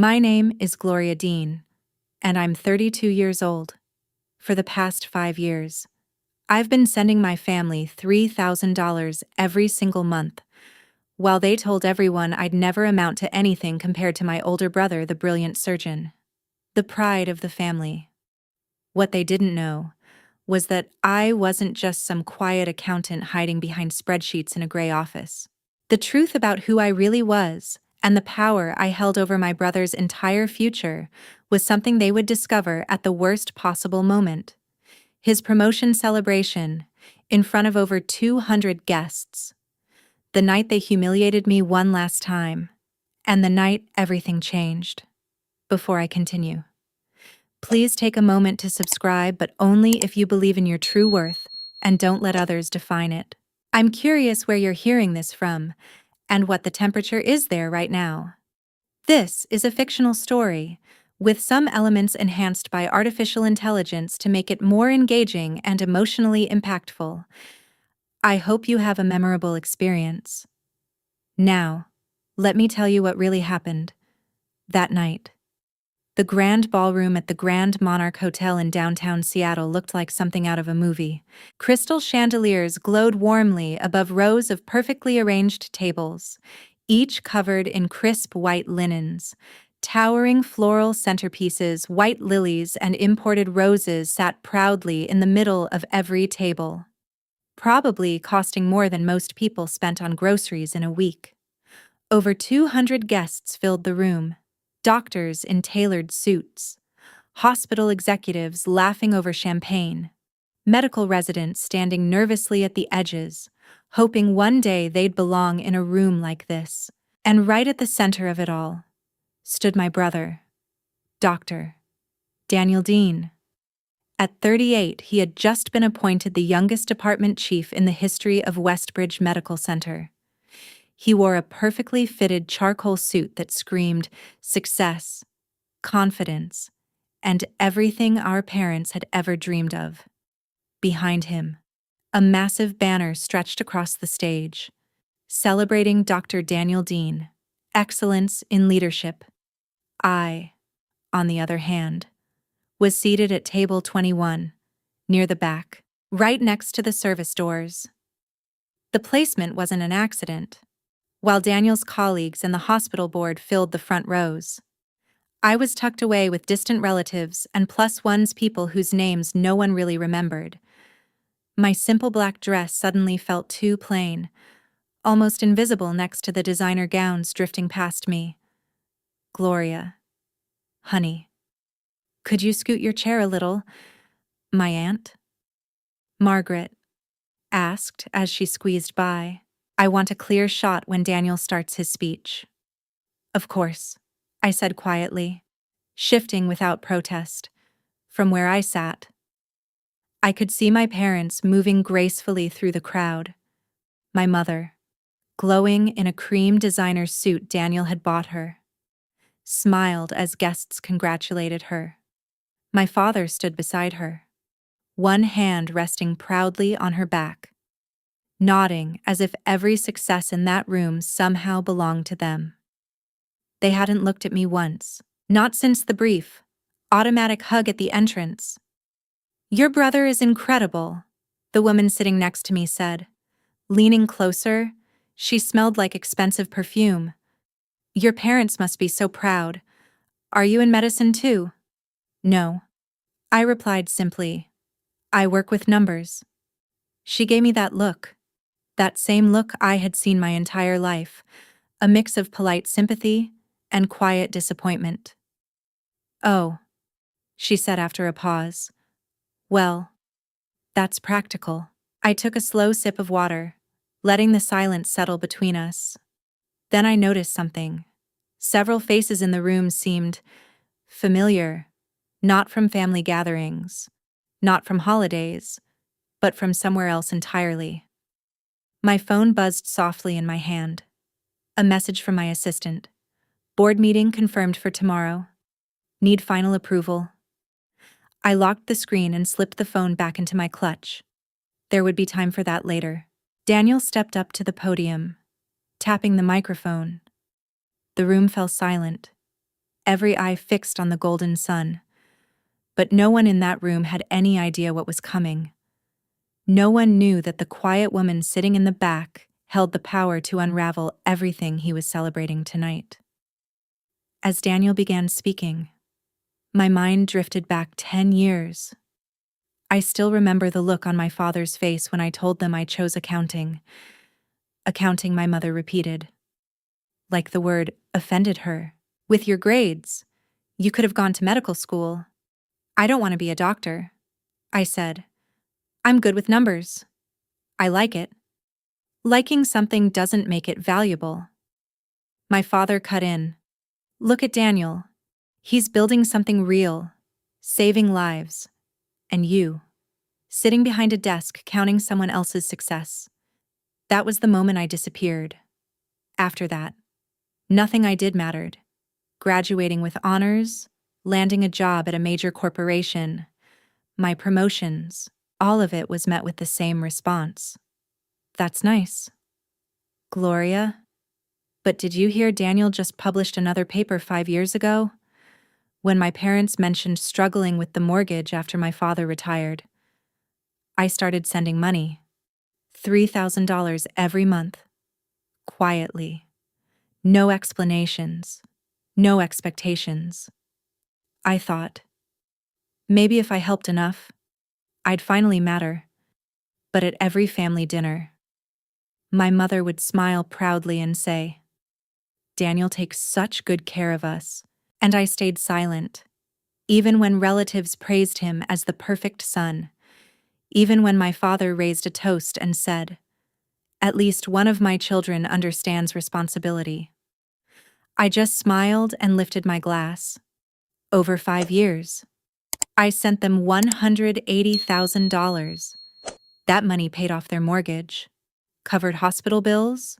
My name is Gloria Dean, and I'm 32 years old. For the past 5 years, I've been sending my family $3,000 every single month, while they told everyone I'd never amount to anything compared to my older brother, the brilliant surgeon. The pride of the family. What they didn't know was that I wasn't just some quiet accountant hiding behind spreadsheets in a gray office. The truth about who I really was, and the power I held over my brother's entire future, was something they would discover at the worst possible moment. His promotion celebration, in front of over 200 guests. The night they humiliated me one last time, and the night everything changed. Before I continue, please take a moment to subscribe, but only if you believe in your true worth and don't let others define it. I'm curious where you're hearing this from and what the temperature is there right now. This is a fictional story, with some elements enhanced by artificial intelligence to make it more engaging and emotionally impactful. I hope you have a memorable experience. Now, let me tell you what really happened that night. The grand ballroom at the Grand Monarch Hotel in downtown Seattle looked like something out of a movie. Crystal chandeliers glowed warmly above rows of perfectly arranged tables, each covered in crisp white linens. Towering floral centerpieces, white lilies, and imported roses sat proudly in the middle of every table, probably costing more than most people spent on groceries in a week. Over 200 guests filled the room. Doctors in tailored suits, hospital executives laughing over champagne, medical residents standing nervously at the edges, hoping one day they'd belong in a room like this. And right at the center of it all stood my brother, Dr. Daniel Dean. At 38, he had just been appointed the youngest department chief in the history of Westbridge Medical Center. He wore a perfectly fitted charcoal suit that screamed success, confidence, and everything our parents had ever dreamed of. Behind him, a massive banner stretched across the stage, celebrating Dr. Daniel Dean, excellence in leadership. I, on the other hand, was seated at table 21, near the back, right next to the service doors. The placement wasn't an accident. While Daniel's colleagues and the hospital board filled the front rows, I was tucked away with distant relatives and +1's people whose names no one really remembered. My simple black dress suddenly felt too plain, almost invisible next to the designer gowns drifting past me. Gloria. Honey. Could you scoot your chair a little? My aunt? Margaret asked as she squeezed by. I want a clear shot when Daniel starts his speech. Of course, I said quietly, shifting without protest. From where I sat, I could see my parents moving gracefully through the crowd. My mother, glowing in a cream designer suit Daniel had bought her, smiled as guests congratulated her. My father stood beside her, one hand resting proudly on her back, nodding as if every success in that room somehow belonged to them. They hadn't looked at me once, not since the brief, automatic hug at the entrance. Your brother is incredible, the woman sitting next to me said. Leaning closer, she smelled like expensive perfume. Your parents must be so proud. Are you in medicine too? No, I replied simply. I work with numbers. She gave me that look. That same look I had seen my entire life, a mix of polite sympathy and quiet disappointment. Oh, she said after a pause. Well, that's practical. I took a slow sip of water, letting the silence settle between us. Then I noticed something. Several faces in the room seemed familiar, not from family gatherings, not from holidays, but from somewhere else entirely. My phone buzzed softly in my hand. A message from my assistant. Board meeting confirmed for tomorrow. Need final approval. I locked the screen and slipped the phone back into my clutch. There would be time for that later. Daniel stepped up to the podium, tapping the microphone. The room fell silent. every eye fixed on the golden sun. But no one in that room had any idea what was coming. No one knew that the quiet woman sitting in the back held the power to unravel everything he was celebrating tonight. As Daniel began speaking, my mind drifted back 10 years. I still remember the look on my father's face when I told them I chose accounting. Accounting, my mother repeated. Like the word offended her. With your grades, you could have gone to medical school. I don't want to be a doctor, I said. I'm good with numbers. I like it. Liking something doesn't make it valuable. My father cut in. Look at Daniel. He's building something real, saving lives. And you, sitting behind a desk counting someone else's success. That was the moment I disappeared. After that, nothing I did mattered. Graduating with honors, landing a job at a major corporation, my promotions, all of it was met with the same response. That's nice. Gloria? But did you hear Daniel just published another paper 5 years ago? When my parents mentioned struggling with the mortgage after my father retired, I started sending money. $3,000 every month. Quietly. No explanations. No expectations. I thought, maybe if I helped enough, I'd finally matter. But at every family dinner, my mother would smile proudly and say, Daniel takes such good care of us. And I stayed silent, even when relatives praised him as the perfect son, even when my father raised a toast and said, at least one of my children understands responsibility. I just smiled and lifted my glass. Over 5 years, I sent them $180,000. That money paid off their mortgage, covered hospital bills,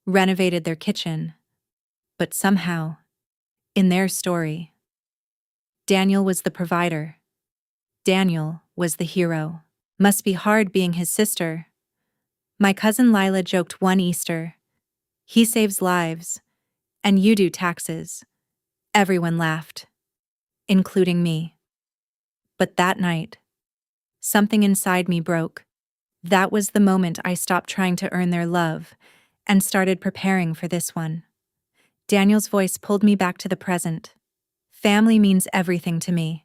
renovated their kitchen. But somehow, in their story, Daniel was the provider. Daniel was the hero. Must be hard being his sister. My cousin Lila joked one Easter. He saves lives, and you do taxes. Everyone laughed, including me. But that night, something inside me broke. That was the moment I stopped trying to earn their love and started preparing for this one. Daniel's voice pulled me back to the present. Family means everything to me,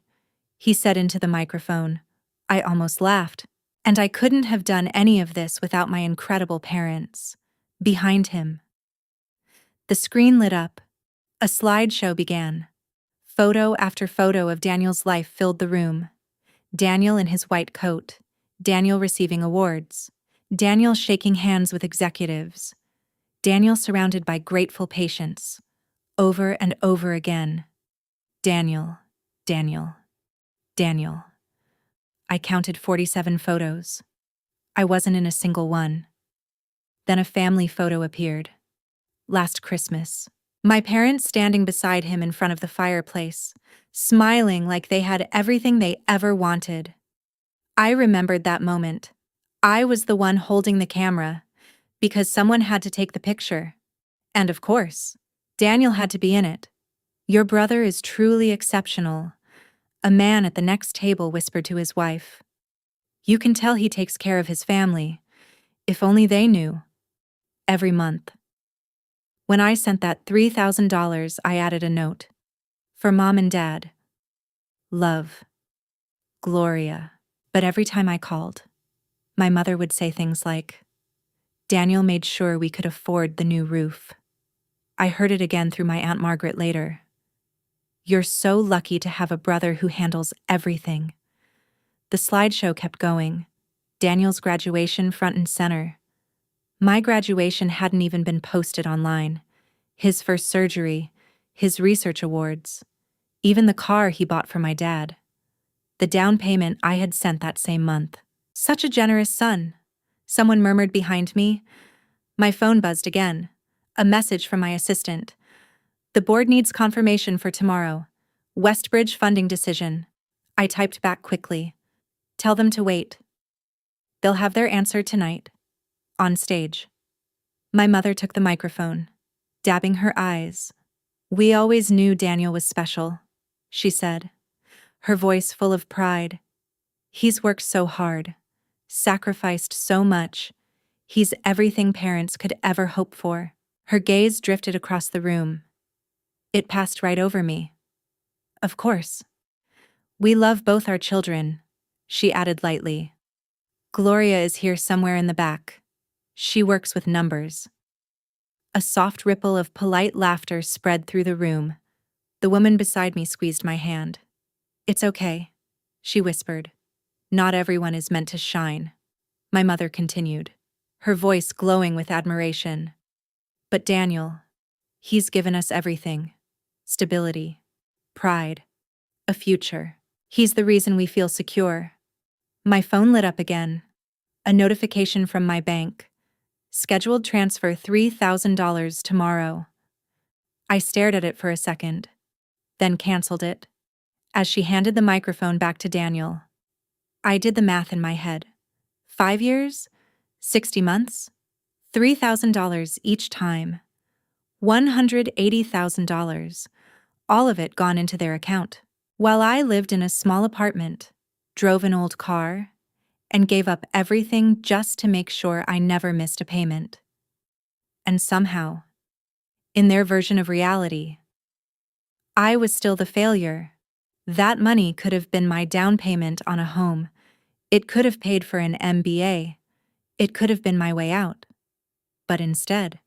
he said into the microphone. I almost laughed. And I couldn't have done any of this without my incredible parents. Behind him. The screen lit up. A slideshow began. Photo after photo of Daniel's life filled the room. Daniel in his white coat. Daniel receiving awards. Daniel shaking hands with executives. Daniel surrounded by grateful patients. Over and over again. Daniel, Daniel, Daniel. I counted 47 photos. I wasn't in a single one. Then a family photo appeared. Last Christmas. My parents standing beside him in front of the fireplace, smiling like they had everything they ever wanted. I remembered that moment. I was the one holding the camera, because someone had to take the picture. And of course, Daniel had to be in it. Your brother is truly exceptional, a man at the next table whispered to his wife. You can tell he takes care of his family. If only they knew. Every month. When I sent that $3,000, I added a note. For Mom and Dad. Love. Gloria. But every time I called, my mother would say things like, Daniel made sure we could afford the new roof. I heard it again through my Aunt Margaret later. You're so lucky to have a brother who handles everything. The slideshow kept going. Daniel's graduation front and center. My graduation hadn't even been posted online. His first surgery, his research awards, even the car he bought for my dad. The down payment I had sent that same month. Such a generous son. Someone murmured behind me. My phone buzzed again. A message from my assistant. The board needs confirmation for tomorrow. Westbridge funding decision. I typed back quickly. Tell them to wait. They'll have their answer tonight. On stage. My mother took the microphone, dabbing her eyes. We always knew Daniel was special, she said, her voice full of pride. He's worked so hard, sacrificed so much. He's everything parents could ever hope for. Her gaze drifted across the room. It passed right over me. Of course. We love both our children, she added lightly. Gloria is here somewhere in the back. She works with numbers. A soft ripple of polite laughter spread through the room. The woman beside me squeezed my hand. It's okay, she whispered. Not everyone is meant to shine. My mother continued, her voice glowing with admiration. But Daniel, he's given us everything. Stability, pride, a future. He's the reason we feel secure. My phone lit up again. A notification from my bank. Scheduled transfer $3,000 tomorrow. I stared at it for a second, then canceled it. As she handed the microphone back to Daniel, I did the math in my head. 5 years? 60 months? $3,000 each time. $180,000. All of it gone into their account. While I lived in a small apartment, drove an old car, and gave up everything just to make sure I never missed a payment. And somehow, in their version of reality, I was still the failure. That money could have been my down payment on a home. It could have paid for an MBA. It could have been my way out. But instead,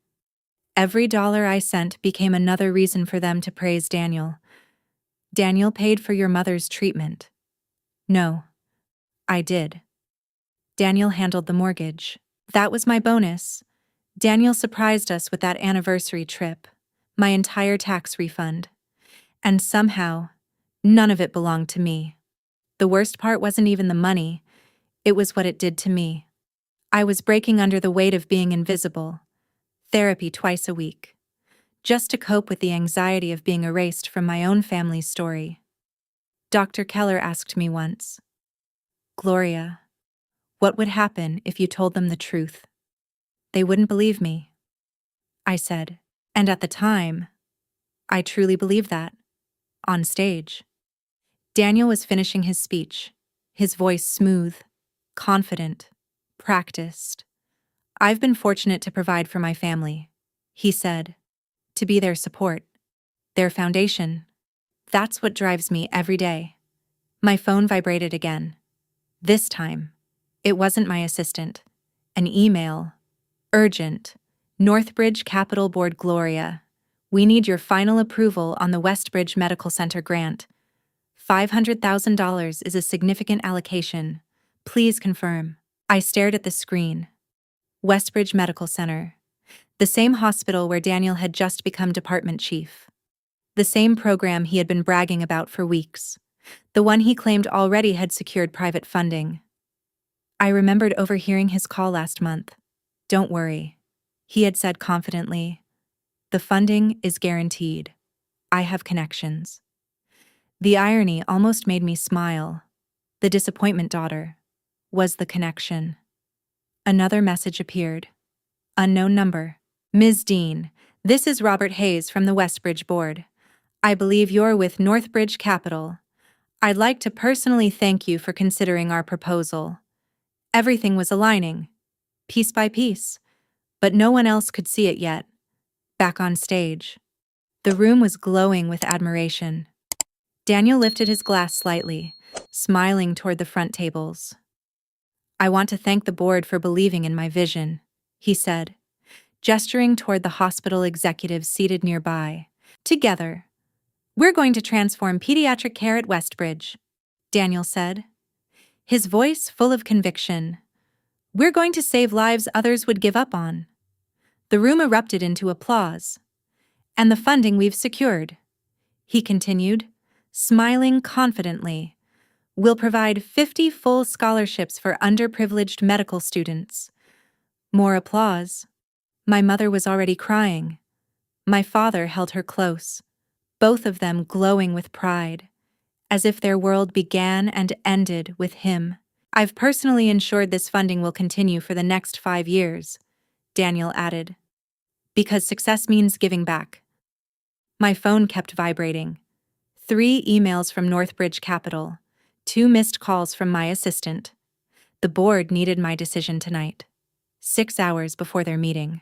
every dollar I sent became another reason for them to praise Daniel. Daniel paid for your mother's treatment. No, I did. Daniel handled the mortgage. That was my bonus. Daniel surprised us with that anniversary trip, my entire tax refund. And somehow, none of it belonged to me. The worst part wasn't even the money, it was what it did to me. I was breaking under the weight of being invisible. Therapy twice a week. Just to cope with the anxiety of being erased from my own family's story. Dr. Keller asked me once, Gloria, what would happen if you told them the truth? They wouldn't believe me, I said. And at the time, I truly believed that. On stage. Daniel was finishing his speech, his voice smooth, confident, practiced. I've been fortunate to provide for my family, he said. To be their support, their foundation. That's what drives me every day. My phone vibrated again. This time, it wasn't my assistant. An email. Urgent. Northbridge Capital Board Gloria. We need your final approval on the Westbridge Medical Center grant. $500,000 is a significant allocation. Please confirm. I stared at the screen. Westbridge Medical Center. The same hospital where Daniel had just become department chief. The same program he had been bragging about for weeks. The one he claimed already had secured private funding. I remembered overhearing his call last month. Don't worry, he had said confidently. The funding is guaranteed. I have connections. The irony almost made me smile. The disappointment, daughter, was the connection. Another message appeared. Unknown number. Ms. Dean, this is Robert Hayes from the Westbridge Board. I believe you're with Northbridge Capital. I'd like to personally thank you for considering our proposal. Everything was aligning, piece by piece, but no one else could see it yet. Back on stage. The room was glowing with admiration. Daniel lifted his glass slightly, smiling toward the front tables. I want to thank the board for believing in my vision, he said, gesturing toward the hospital executives seated nearby. Together, we're going to transform pediatric care at Westbridge, Daniel said, his voice full of conviction. We're going to save lives others would give up on. The room erupted into applause. And the funding we've secured, he continued, smiling confidently, will provide 50 full scholarships for underprivileged medical students. More applause. My mother was already crying. My father held her close, both of them glowing with pride, as if their world began and ended with him. I've personally ensured this funding will continue for the next 5 years, Daniel added. Because success means giving back. My phone kept vibrating. 3 emails from Northbridge Capital, 2 missed calls from my assistant. The board needed my decision tonight. 6 hours before their meeting.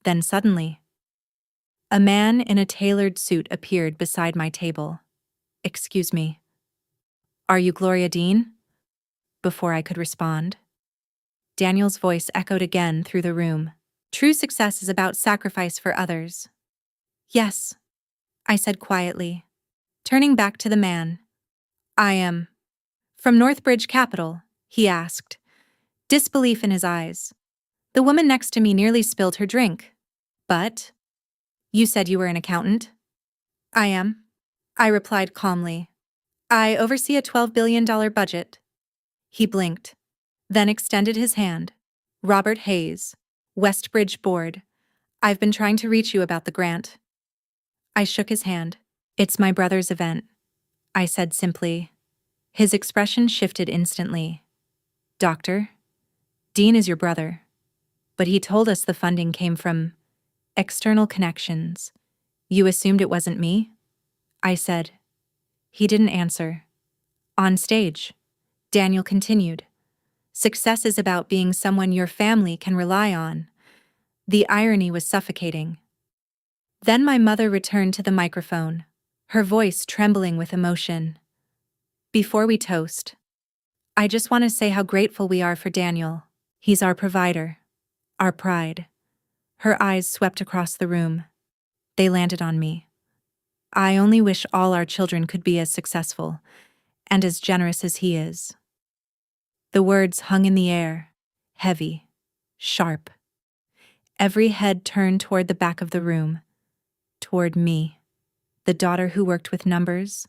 Then suddenly, a man in a tailored suit appeared beside my table. "Excuse me. Are you Gloria Dean?" Before I could respond, Daniel's voice echoed again through the room. "True success is about sacrifice for others." "Yes," I said quietly, turning back to the man. "I am from Northbridge Capital," he asked, disbelief in his eyes. The woman next to me nearly spilled her drink. "But you said you were an accountant?" "I am," I replied calmly. "I oversee a $12 billion budget." He blinked, then extended his hand. "Robert Hayes, Westbridge Board. I've been trying to reach you about the grant." I shook his hand. "It's my brother's event," I said simply. His expression shifted instantly. "Doctor, Dean is your brother, but he told us the funding came from external connections. You assumed it wasn't me?" I said. He didn't answer. On stage, Daniel continued. "Success is about being someone your family can rely on." The irony was suffocating. Then my mother returned to the microphone, her voice trembling with emotion. "Before we toast, I just want to say how grateful we are for Daniel. He's our provider, our pride." Her eyes swept across the room. They landed on me. "I only wish all our children could be as successful and as generous as he is." The words hung in the air, heavy, sharp. Every head turned toward the back of the room, toward me, the daughter who worked with numbers.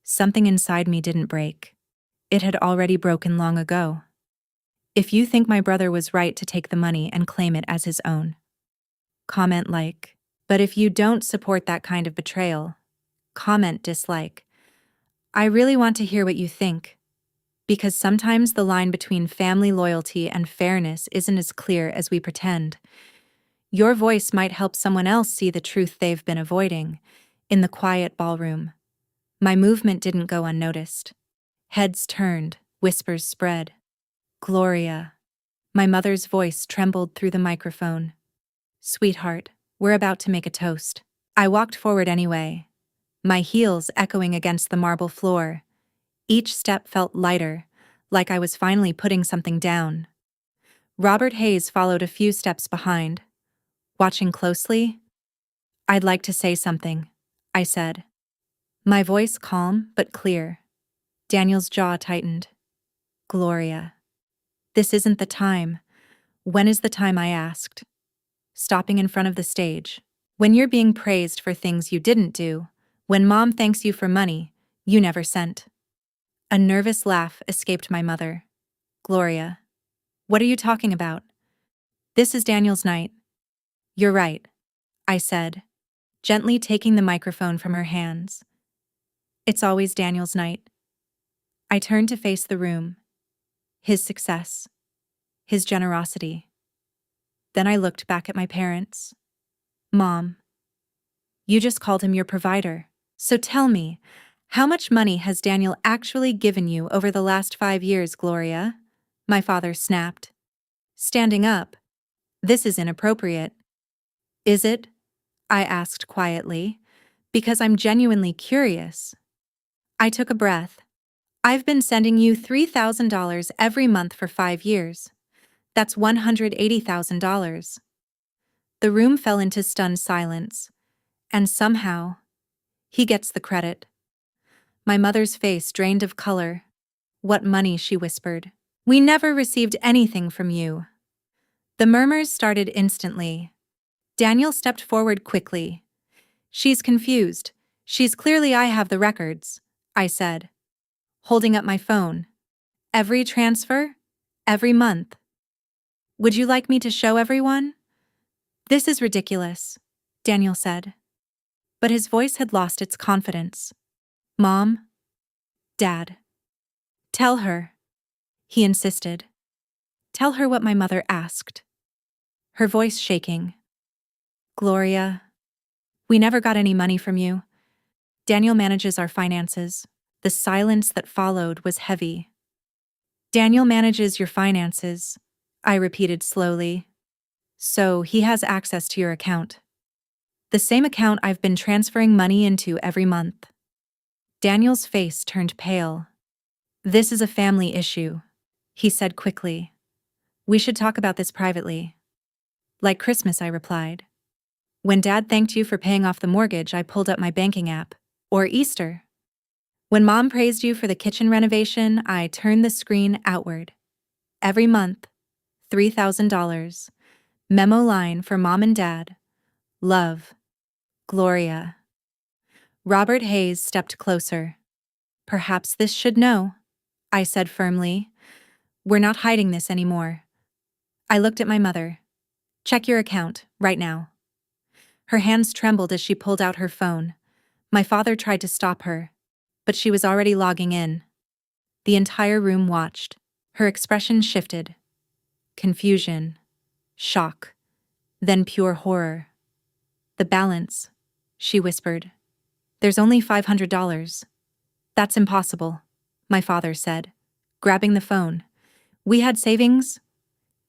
Something inside me didn't break. It had already broken long ago. If you think my brother was right to take the money and claim it as his own, comment like. But if you don't support that kind of betrayal, comment dislike. I really want to hear what you think, because sometimes the line between family loyalty and fairness isn't as clear as we pretend. Your voice might help someone else see the truth they've been avoiding. In the quiet ballroom, my movement didn't go unnoticed. Heads turned, whispers spread. "Gloria." My mother's voice trembled through the microphone. "Sweetheart, we're about to make a toast." I walked forward anyway, my heels echoing against the marble floor. Each step felt lighter, like I was finally putting something down. Robert Hayes followed a few steps behind. Watching closely, "I'd like to say something," I said. My voice calm but clear. Daniel's jaw tightened. "Gloria, this isn't the time." "When is the time?" I asked, stopping in front of the stage. "When you're being praised for things you didn't do, when mom thanks you for money you never sent." A nervous laugh escaped my mother. "Gloria, what are you talking about? This is Daniel's night." "You're right," I said, gently taking the microphone from her hands. "It's always Daniel's night." I turned to face the room. His success, his generosity. Then I looked back at my parents. "Mom, you just called him your provider. So tell me, how much money has Daniel actually given you over the last 5 years, Gloria?" My father snapped. Standing up, "This is inappropriate." "Is it?" I asked quietly, "because I'm genuinely curious." I took a breath. "I've been sending you $3,000 every month for 5 years. That's $180,000. The room fell into stunned silence. And somehow, he gets the credit. My mother's face drained of color. "What money?" she whispered. "We never received anything from you." The murmurs started instantly. Daniel stepped forward quickly. "She's confused. I have the records," I said, holding up my phone. "Every transfer? Every month? Would you like me to show everyone?" "This is ridiculous," Daniel said. But his voice had lost its confidence. "Mom, Dad, tell her," he insisted. "Tell her what my mother asked." Her voice shaking. "Gloria, We never got any money from you. Daniel manages our finances. The silence that followed was heavy. Daniel manages your finances, I repeated slowly. So he has access to your account. The same account I've been transferring money into every month. Daniel's face turned pale. This is a family issue, he said quickly. We should talk about this privately. Like Christmas, I replied. When Dad thanked you for paying off the mortgage, I pulled up my banking app. Or Easter. When Mom praised you for the kitchen renovation, I turned the screen outward. Every month, $3,000. Memo line for Mom and Dad. Love. Gloria. Robert Hayes stepped closer. Perhaps this should know, I said firmly. We're not hiding this anymore. I looked at my mother. Check your account, right now. Her hands trembled as she pulled out her phone. My father tried to stop her, but she was already logging in. The entire room watched. Her expression shifted. Confusion. Shock. Then pure horror. The balance, she whispered. There's only $500. That's impossible, my father said, grabbing the phone. We had savings?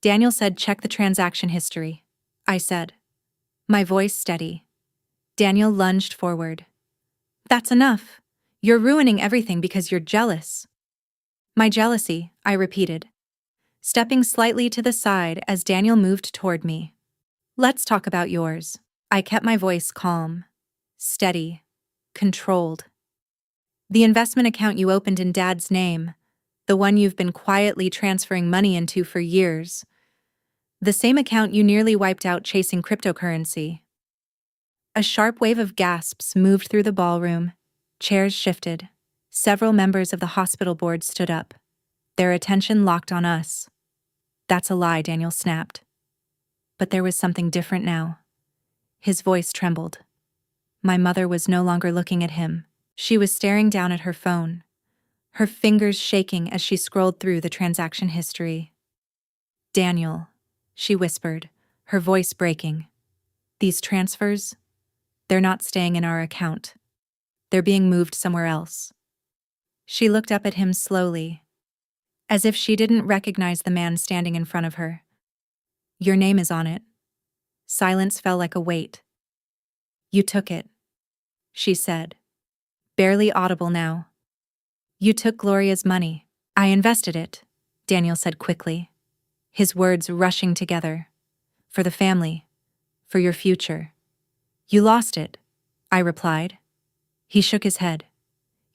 Daniel said check the transaction history, I said. My voice steady. Daniel lunged forward. That's enough. You're ruining everything because you're jealous. My jealousy, I repeated, stepping slightly to the side as Daniel moved toward me. Let's talk about yours. I kept my voice calm, steady, controlled. The investment account you opened in Dad's name, the one you've been quietly transferring money into for years. The same account you nearly wiped out chasing cryptocurrency. A sharp wave of gasps moved through the ballroom. Chairs shifted. Several members of the hospital board stood up, their attention locked on us. That's a lie, Daniel snapped. But there was something different now. His voice trembled. My mother was no longer looking at him. She was staring down at her phone, her fingers shaking as she scrolled through the transaction history. Daniel, she whispered, her voice breaking. These transfers, they're not staying in our account. They're being moved somewhere else. She looked up at him slowly, as if she didn't recognize the man standing in front of her. Your name is on it. Silence fell like a weight. You took it, she said, barely audible now. You took Gloria's money. I invested it, Daniel said quickly, his words rushing together. For the family. For your future. You lost it, I replied. He shook his head.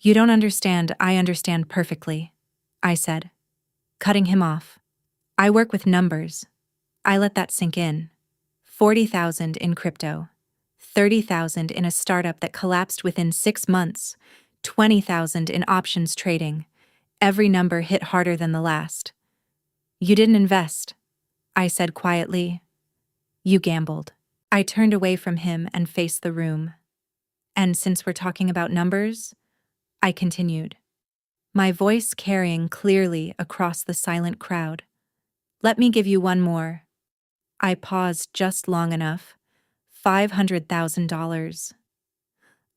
You don't understand, I understand perfectly, I said, cutting him off. I work with numbers. I let that sink in. 40,000 in crypto. 30,000 in a startup that collapsed within 6 months. 20,000 in options trading. Every number hit harder than the last. You didn't invest, I said quietly. You gambled. I turned away from him and faced the room. And since we're talking about numbers, I continued, my voice carrying clearly across the silent crowd. Let me give you one more. I paused just long enough. $500,000.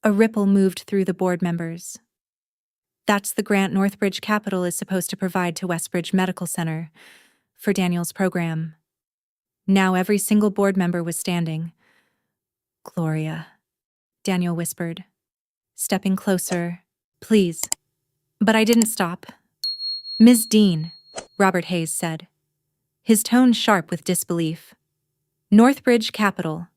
A ripple moved through the board members. That's the grant Northbridge Capital is supposed to provide to Westbridge Medical Center for Daniel's program. Now every single board member was standing. Gloria, Daniel whispered, stepping closer. Please. But I didn't stop. Ms. Dean, Robert Hayes said, his tone sharp with disbelief. Northbridge Capital.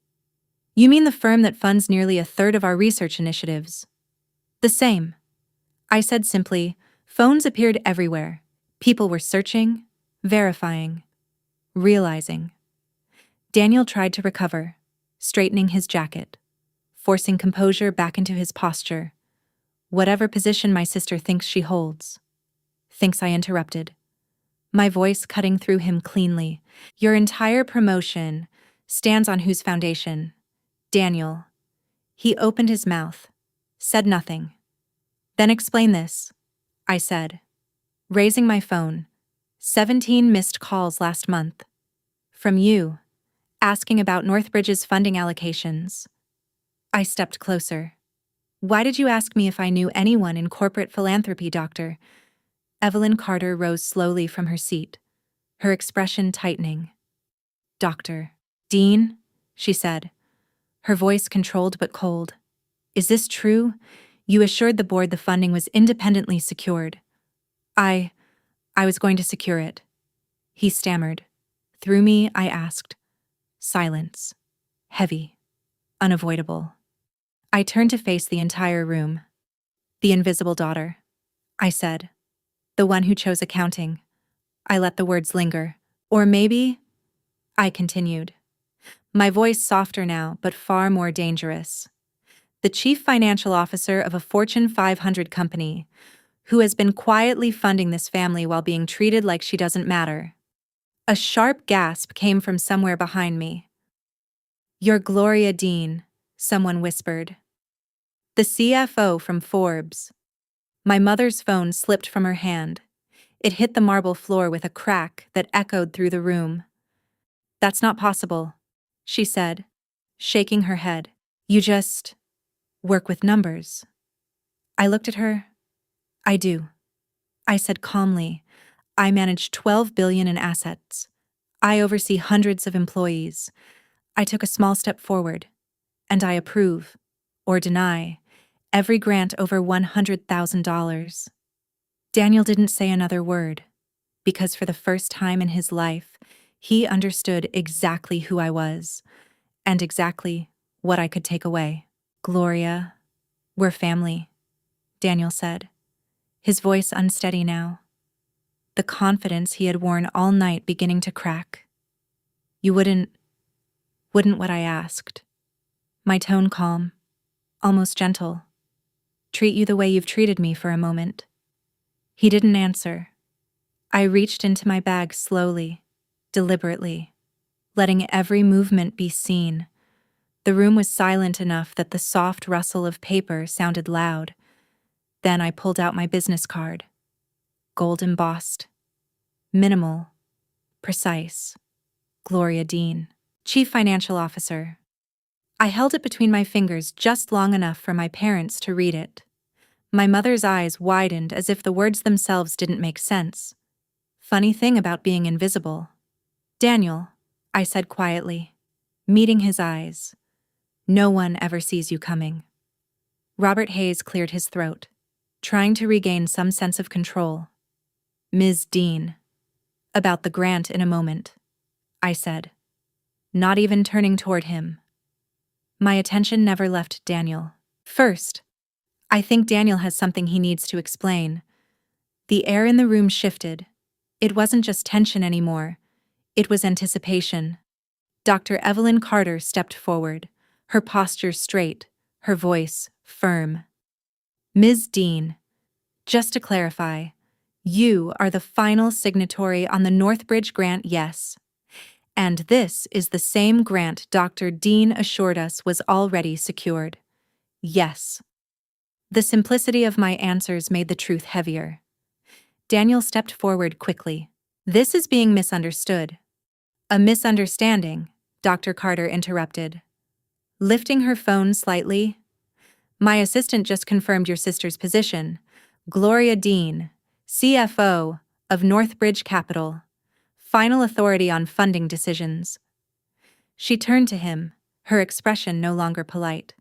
You mean the firm that funds nearly a third of our research initiatives? The same. I said simply. Phones appeared everywhere. People were searching, verifying, realizing. Daniel tried to recover, straightening his jacket, forcing composure back into his posture. Whatever position my sister thinks she holds. Thinks I interrupted, my voice cutting through him cleanly. Your entire promotion stands on whose foundation? Daniel. He opened his mouth, said nothing. Then explain this, I said, raising my phone. 17 missed calls last month. From you, asking about Northbridge's funding allocations. I stepped closer. Why did you ask me if I knew anyone in corporate philanthropy, Doctor? Evelyn Carter rose slowly from her seat, her expression tightening. Doctor Dean, she said, her voice controlled but cold. Is this true? You assured the board the funding was independently secured. I was going to secure it. He stammered. Through me, I asked. Silence. Heavy. Unavoidable. I turned to face the entire room. The invisible daughter, I said. The one who chose accounting. I let the words linger. Or maybe, I continued. My voice softer now, but far more dangerous. The chief financial officer of a Fortune 500 company, who has been quietly funding this family while being treated like she doesn't matter. A sharp gasp came from somewhere behind me. You're Gloria Dean, someone whispered. The CFO from Forbes. My mother's phone slipped from her hand. It hit the marble floor with a crack that echoed through the room. That's not possible, she said, shaking her head. You just work with numbers. I looked at her. I do. I said calmly. I manage $12 billion in assets. I oversee hundreds of employees. I took a small step forward, and I approve, or deny, every grant over $100,000. Daniel didn't say another word, because for the first time in his life, he understood exactly who I was, and exactly what I could take away. Gloria, we're family, Daniel said, his voice unsteady now. The confidence he had worn all night beginning to crack. You wouldn't what I asked. My tone calm, almost gentle. Treat you the way you've treated me for a moment. He didn't answer. I reached into my bag slowly, deliberately, letting every movement be seen. The room was silent enough that the soft rustle of paper sounded loud. Then I pulled out my business card. Gold embossed. Minimal. Precise. Gloria Dean, Chief Financial Officer. I held it between my fingers just long enough for my parents to read it. My mother's eyes widened as if the words themselves didn't make sense. Funny thing about being invisible. Daniel, I said quietly, meeting his eyes. No one ever sees you coming. Robert Hayes cleared his throat, trying to regain some sense of control. Ms. Dean. About the grant in a moment, I said, not even turning toward him. My attention never left Daniel. First, I think Daniel has something he needs to explain. The air in the room shifted. It wasn't just tension anymore. It was anticipation. Dr. Evelyn Carter stepped forward, her posture straight, her voice firm. Ms. Dean, just to clarify, you are the final signatory on the Northbridge grant, yes. And this is the same grant Dr. Dean assured us was already secured. Yes. The simplicity of my answers made the truth heavier. Daniel stepped forward quickly. This is being misunderstood. A misunderstanding, Dr. Carter interrupted. Lifting her phone slightly, my assistant just confirmed your sister's position. Gloria Dean, CFO of Northbridge Capital. Final authority on funding decisions. She turned to him, her expression no longer polite.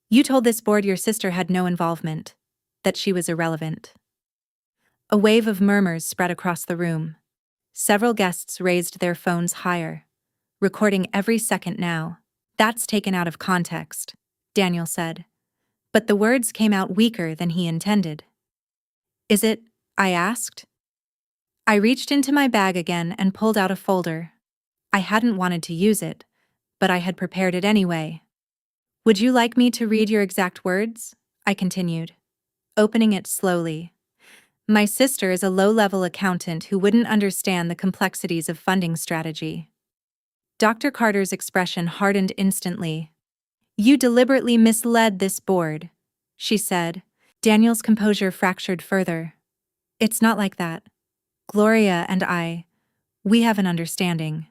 You told this board your sister had no involvement, that she was irrelevant. A wave of murmurs spread across the room. Several guests raised their phones higher, recording every second now. That's taken out of context, Daniel said. But the words came out weaker than he intended. Is it? I asked. I reached into my bag again and pulled out a folder. I hadn't wanted to use it, but I had prepared it anyway. Would you like me to read your exact words? I continued, opening it slowly. My sister is a low-level accountant who wouldn't understand the complexities of funding strategy. Dr. Carter's expression hardened instantly. You deliberately misled this board, she said. Daniel's composure fractured further. It's not like that. Gloria and we have an understanding.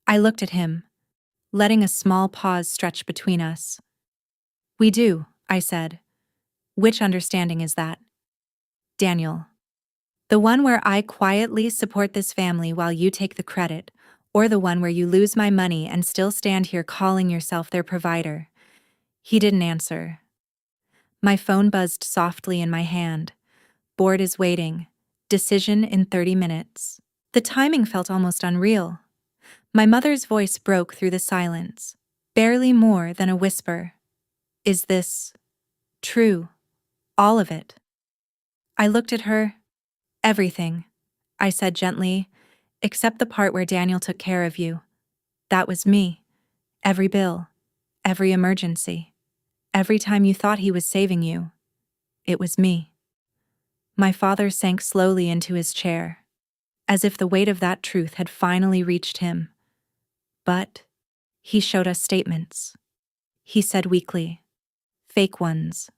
I looked at him, letting a small pause stretch between us. We do, I said. Which understanding is that? Daniel. The one where I quietly support this family while you take the credit, or the one where you lose my money and still stand here calling yourself their provider? He didn't answer. My phone buzzed softly in my hand. Board is waiting. Decision in 30 minutes. The timing felt almost unreal. My mother's voice broke through the silence, barely more than a whisper. Is this true? All of it? I looked at her. Everything, I said gently, except the part where Daniel took care of you. That was me. Every bill, every emergency, every time you thought he was saving you. It was me. My father sank slowly into his chair, as if the weight of that truth had finally reached him. But he showed us statements. He said weakly, fake ones.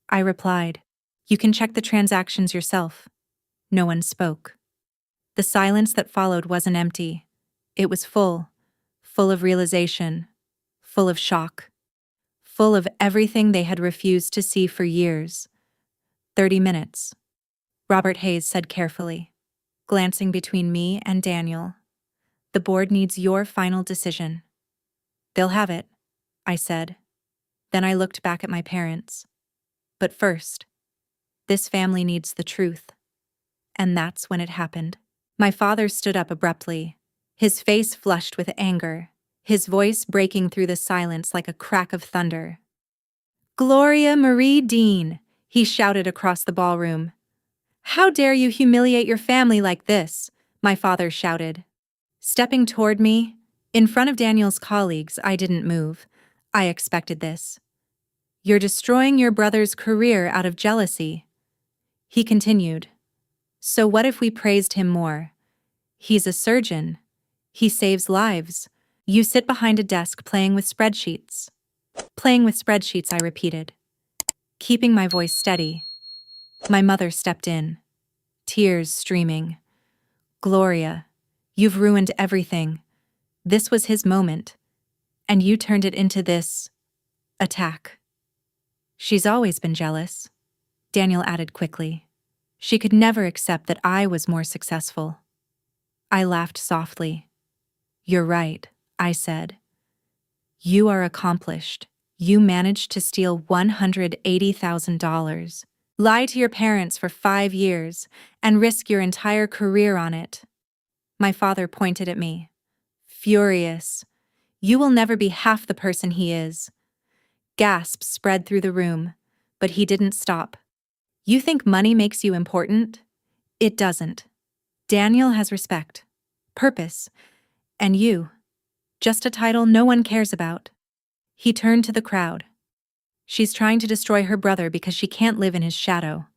I replied, you can check the transactions yourself. No one spoke. The silence that followed wasn't empty. It was full of realization, full of shock, full of everything they had refused to see for years. 30 minutes, Robert Hayes said carefully, glancing between me and Daniel. The board needs your final decision. They'll have it, I said. Then I looked back at my parents. But first, this family needs the truth. And that's when it happened. My father stood up abruptly, his face flushed with anger, his voice breaking through the silence like a crack of thunder. Gloria Marie Dean, he shouted across the ballroom. How dare you humiliate your family like this? My father shouted. Stepping toward me, in front of Daniel's colleagues, I didn't move. I expected this. You're destroying your brother's career out of jealousy. He continued. So what if we praised him more? He's a surgeon. He saves lives. You sit behind a desk playing with spreadsheets. Playing with spreadsheets, I repeated, keeping my voice steady. My mother stepped in, tears streaming. Gloria, you've ruined everything. This was his moment, and you turned it into this attack. She's always been jealous, Daniel added quickly. She could never accept that I was more successful. I laughed softly. You're right, I said. You are accomplished. You managed to steal $180,000, lie to your parents for 5 years, and risk your entire career on it. My father pointed at me, furious. You will never be half the person he is. Gasps spread through the room, but he didn't stop. You think money makes you important? It doesn't. Daniel has respect, purpose, and you, just a title no one cares about. He turned to the crowd. She's trying to destroy her brother because she can't live in his shadow.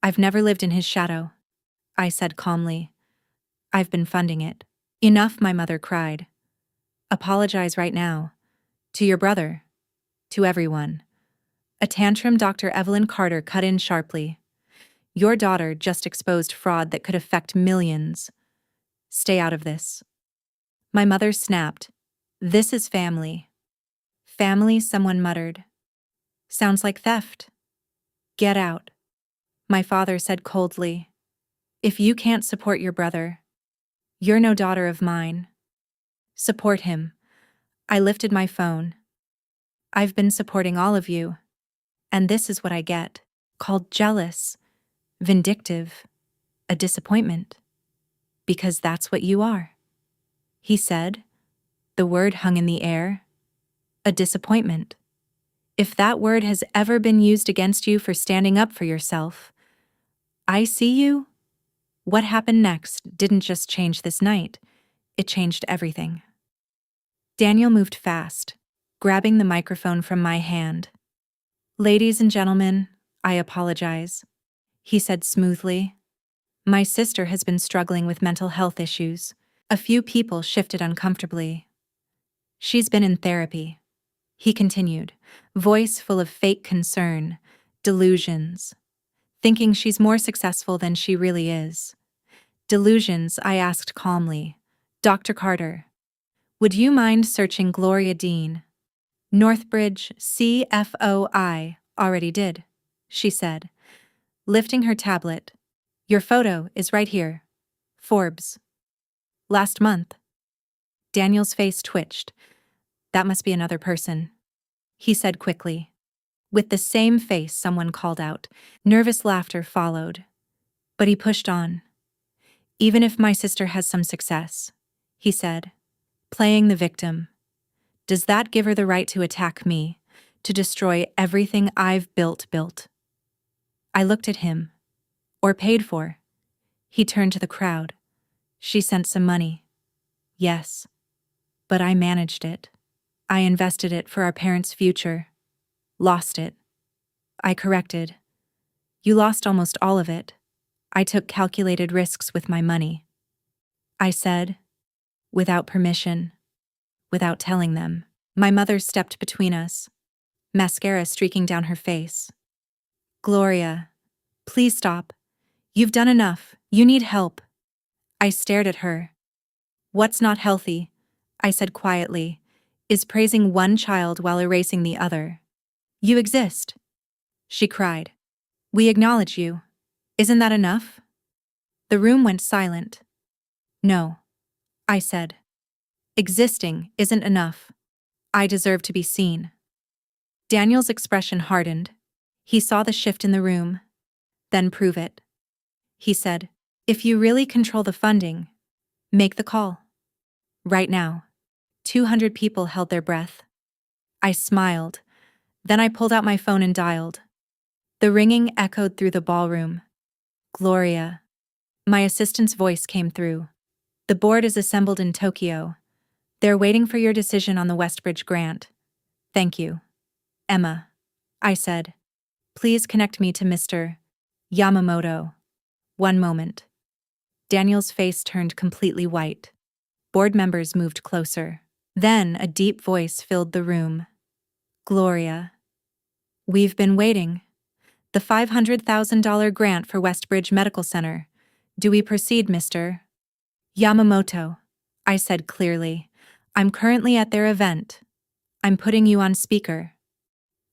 I've never lived in his shadow, I said calmly. I've been funding it. Enough, my mother cried. Apologize right now. To your brother. To everyone. A tantrum Dr. Evelyn Carter cut in sharply. Your daughter just exposed fraud that could affect millions. Stay out of this. My mother snapped. This is family. Family, someone muttered. Sounds like theft. Get out. My father said coldly. If you can't support your brother, you're no daughter of mine. Support him. I lifted my phone. I've been supporting all of you. And this is what I get. Called jealous, vindictive, a disappointment. Because that's what you are. He said. The word hung in the air. A disappointment. If that word has ever been used against you for standing up for yourself, I see you. What happened next didn't just change this night. It changed everything. Daniel moved fast, grabbing the microphone from my hand. Ladies and gentlemen, I apologize, he said smoothly. My sister has been struggling with mental health issues. A few people shifted uncomfortably. She's been in therapy, he continued, voice full of fake concern, delusions, thinking she's more successful than she really is. Delusions, I asked calmly. Dr. Carter, would you mind searching Gloria Dean? Northbridge CFO already did, she said, lifting her tablet. Your photo is right here. Forbes. Last month. Daniel's face twitched. That must be another person, he said quickly. With the same face, someone called out. Nervous laughter followed. But he pushed on. Even if my sister has some success, he said, playing the victim. Does that give her the right to attack me, to destroy everything I've built? I looked at him. Or paid for. He turned to the crowd. She sent some money. Yes. But I managed it. I invested it for our parents' future. Lost it. I corrected. You lost almost all of it. I took calculated risks with my money. I said, without permission, without telling them. My mother stepped between us, mascara streaking down her face. Gloria, please stop. You've done enough. You need help. I stared at her. What's not healthy, I said quietly, is praising one child while erasing the other. You exist, she cried. We acknowledge you. Isn't that enough? The room went silent. No, I said. Existing isn't enough. I deserve to be seen. Daniel's expression hardened. He saw the shift in the room. Then prove it. He said, if you really control the funding, make the call. Right now. 200 people held their breath. I smiled. Then I pulled out my phone and dialed. The ringing echoed through the ballroom. Gloria. My assistant's voice came through. The board is assembled in Tokyo. They're waiting for your decision on the Westbridge grant. Thank you. Emma. I said. Please connect me to Mr. Yamamoto. One moment. Daniel's face turned completely white. Board members moved closer. Then a deep voice filled the room. Gloria. We've been waiting. The $500,000 grant for Westbridge Medical Center. Do we proceed, Mr. Yamamoto? I said clearly. I'm currently at their event. I'm putting you on speaker.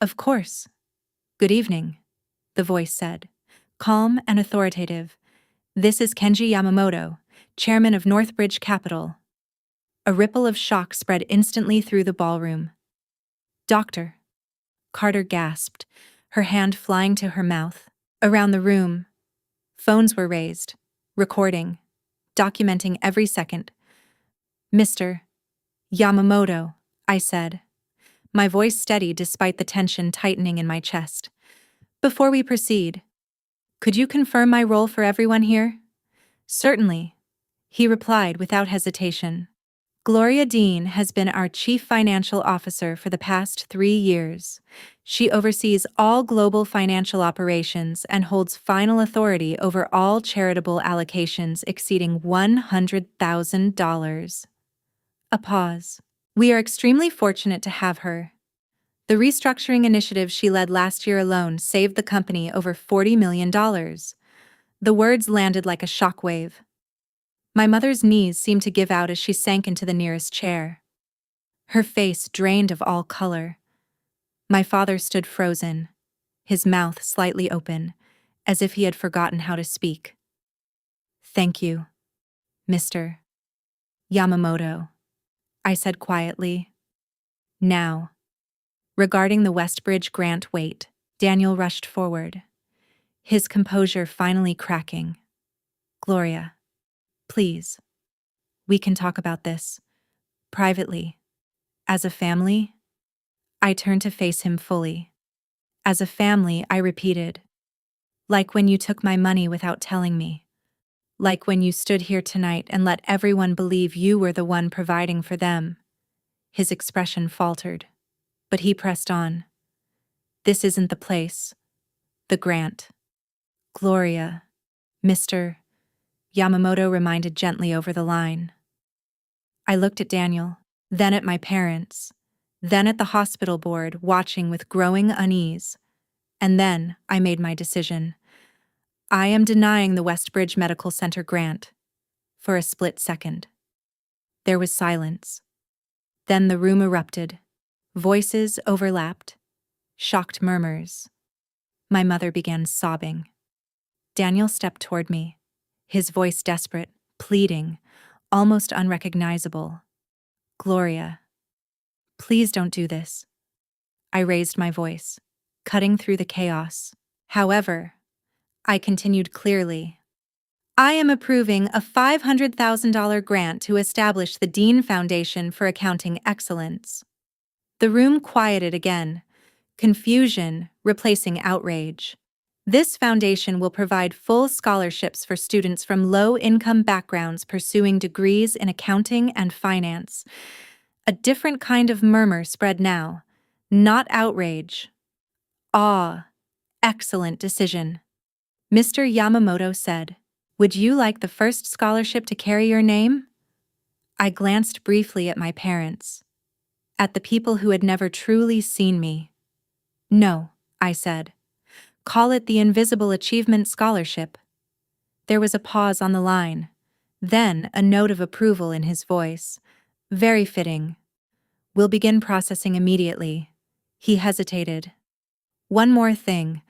Of course. Good evening, the voice said. Calm and authoritative. This is Kenji Yamamoto, chairman of Northbridge Capital. A ripple of shock spread instantly through the ballroom. Doctor. Carter gasped, her hand flying to her mouth. Around the room, phones were raised, recording, documenting every second. Mr. Yamamoto, I said, my voice steady despite the tension tightening in my chest. Before we proceed, could you confirm my role for everyone here? Certainly, he replied without hesitation. Gloria Dean has been our Chief Financial Officer for the past 3 years. She oversees all global financial operations and holds final authority over all charitable allocations exceeding $100,000. A pause. We are extremely fortunate to have her. The restructuring initiative she led last year alone saved the company over $40 million. The words landed like a shockwave. My mother's knees seemed to give out as she sank into the nearest chair. Her face drained of all color. My father stood frozen, his mouth slightly open, as if he had forgotten how to speak. Thank you, Mr. Yamamoto, I said quietly. Now, regarding the Westbridge grant wait, Daniel rushed forward, his composure finally cracking. Gloria, please. We can talk about this. Privately. As a family? I turned to face him fully. As a family, I repeated. Like when you took my money without telling me. Like when you stood here tonight and let everyone believe you were the one providing for them. His expression faltered. But he pressed on. This isn't the place. The grant. Gloria. Mr. Yamamoto reminded gently over the line. I looked at Daniel, then at my parents, then at the hospital board, watching with growing unease. And then I made my decision. I am denying the Westbridge Medical Center grant. For a split second. There was silence. Then the room erupted. Voices overlapped, shocked murmurs. My mother began sobbing. Daniel stepped toward me, his voice desperate, pleading, almost unrecognizable. Gloria, please don't do this. I raised my voice, cutting through the chaos. However, I continued clearly. I am approving a $500,000 grant to establish the Dean Foundation for Accounting Excellence. The room quieted again, confusion replacing outrage. This foundation will provide full scholarships for students from low-income backgrounds pursuing degrees in accounting and finance. A different kind of murmur spread now, not outrage. Awe. Excellent decision. Mr. Yamamoto said, "Would you like the first scholarship to carry your name?" I glanced briefly at my parents, at the people who had never truly seen me. "No," I said. "Call it the Invisible Achievement Scholarship." There was a pause on the line, then a note of approval in his voice. Very fitting. "We'll begin processing immediately." He hesitated. "One more thing.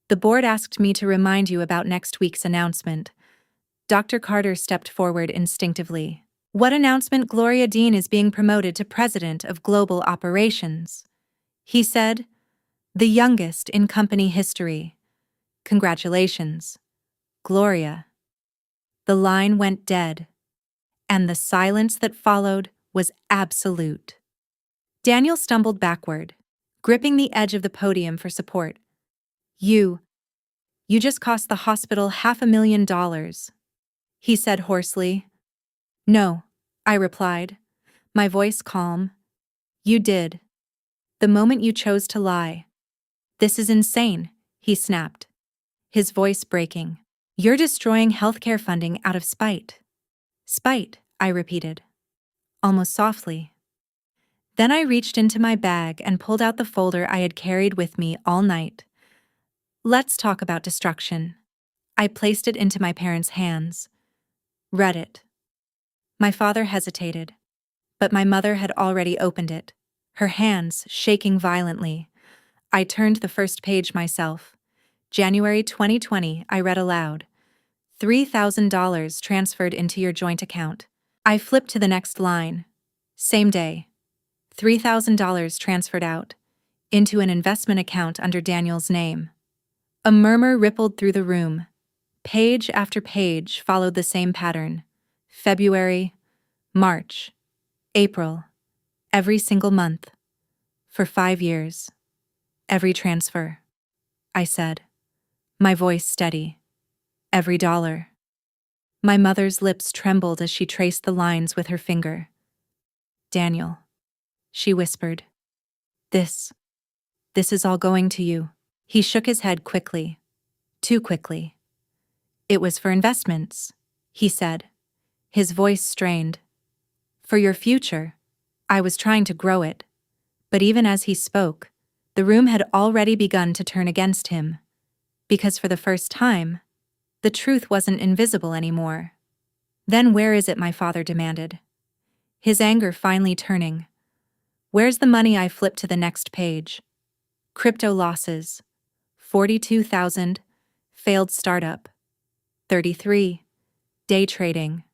The board asked me to remind you about next week's announcement." Dr. Carter stepped forward instinctively. "What announcement? Gloria Dean is being promoted to President of Global Operations," he said. "The youngest in company history. Congratulations, Gloria." The line went dead, and the silence that followed was absolute. Daniel stumbled backward, gripping the edge of the podium for support. You just cost the hospital $500,000, he said hoarsely. "No," I replied, my voice calm. "You did. The moment you chose to lie." "This is insane," he snapped, his voice breaking. "You're destroying healthcare funding out of spite." "Spite," I repeated, almost softly. Then I reached into my bag and pulled out the folder I had carried with me all night. "Let's talk about destruction." I placed it into my parents' hands. "Read it." My father hesitated, but my mother had already opened it, her hands shaking violently. I turned the first page myself. "January 2020, I read aloud. $3,000 transferred into your joint account." I flipped to the next line. Same day. $3,000 transferred out, into an investment account under Daniel's name. A murmur rippled through the room. Page after page followed the same pattern. February, March, April, every single month. For 5 years. Every transfer. I said, my voice steady. Every dollar. My mother's lips trembled as she traced the lines with her finger. "Daniel," she whispered. This is all going to you." He shook his head quickly. Too quickly. "It was for investments," he said, his voice strained. "For your future." I was trying to grow it, but even as he spoke, the room had already begun to turn against him. Because for the first time, the truth wasn't invisible anymore. "Then where is it?" my father demanded, his anger finally turning. "Where's the money?" I flipped to the next page. Crypto losses. 42,000. Failed startup. 33. Day trading.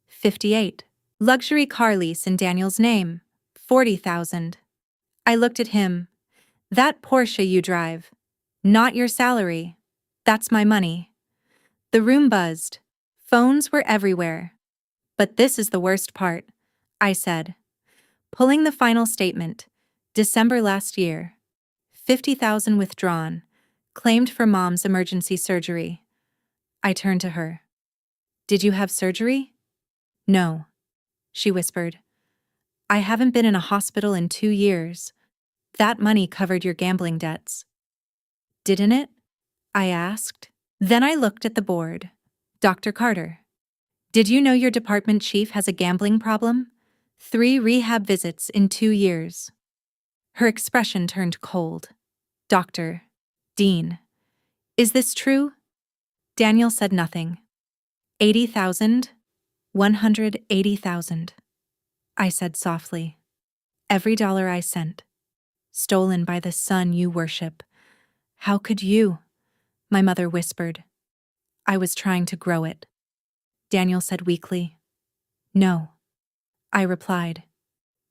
58. Luxury car lease in Daniel's name. 40,000. I looked at him. "That Porsche you drive. Not your salary. That's my money." The room buzzed. Phones were everywhere. "But this is the worst part," I said, pulling the final statement. December last year. 50,000 withdrawn, claimed for mom's emergency surgery. I turned to her. "Did you have surgery?" "No," she whispered. "I haven't been in a hospital in 2 years. That money covered your gambling debts." "Didn't it?" I asked. Then I looked at the board. "Dr. Carter, did you know your department chief has a gambling problem? 3 rehab visits in 2 years." Her expression turned cold. "Dr. Dean, is this true?" Daniel said nothing. 80,000? 180,000. I said softly. Every dollar I sent. stolen by the son you worship. How could you? My mother whispered. I was trying to grow it. Daniel said weakly. No. I replied.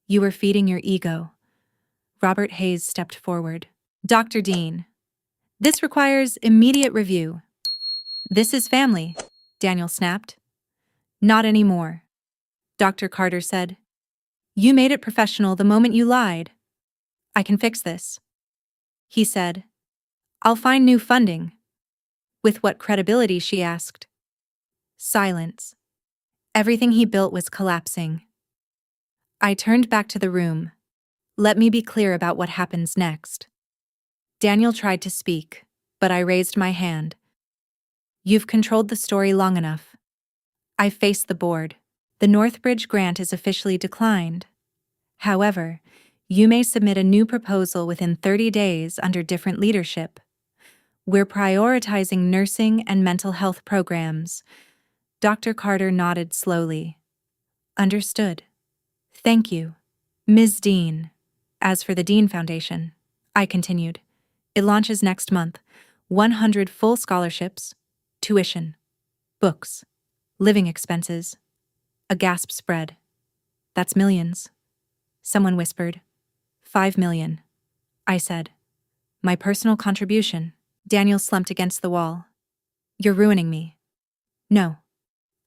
You were feeding your ego. Robert Hayes stepped forward. Dr. Dean, this requires immediate review. This is family, Daniel snapped. Not anymore, Dr. Carter said. You made it professional the moment you lied. I can fix this, he said. I'll find new funding. With what credibility, she asked. Silence. Everything he built was collapsing. I turned back to the room. Let me be clear about what happens next. Daniel tried to speak, but I raised my hand. You've controlled the story long enough. I faced the board. The Northbridge grant is officially declined. However, you may submit a new proposal within 30 days under different leadership. We're prioritizing nursing and mental health programs. Dr. Carter nodded slowly. Understood. Thank you, Ms. Dean. As for the Dean Foundation, I continued, it launches next month. 100 full scholarships, tuition, books, living expenses. A gasp spread. That's millions. Someone whispered. 5 million. I said. My personal contribution. Daniel slumped against the wall. You're ruining me. No.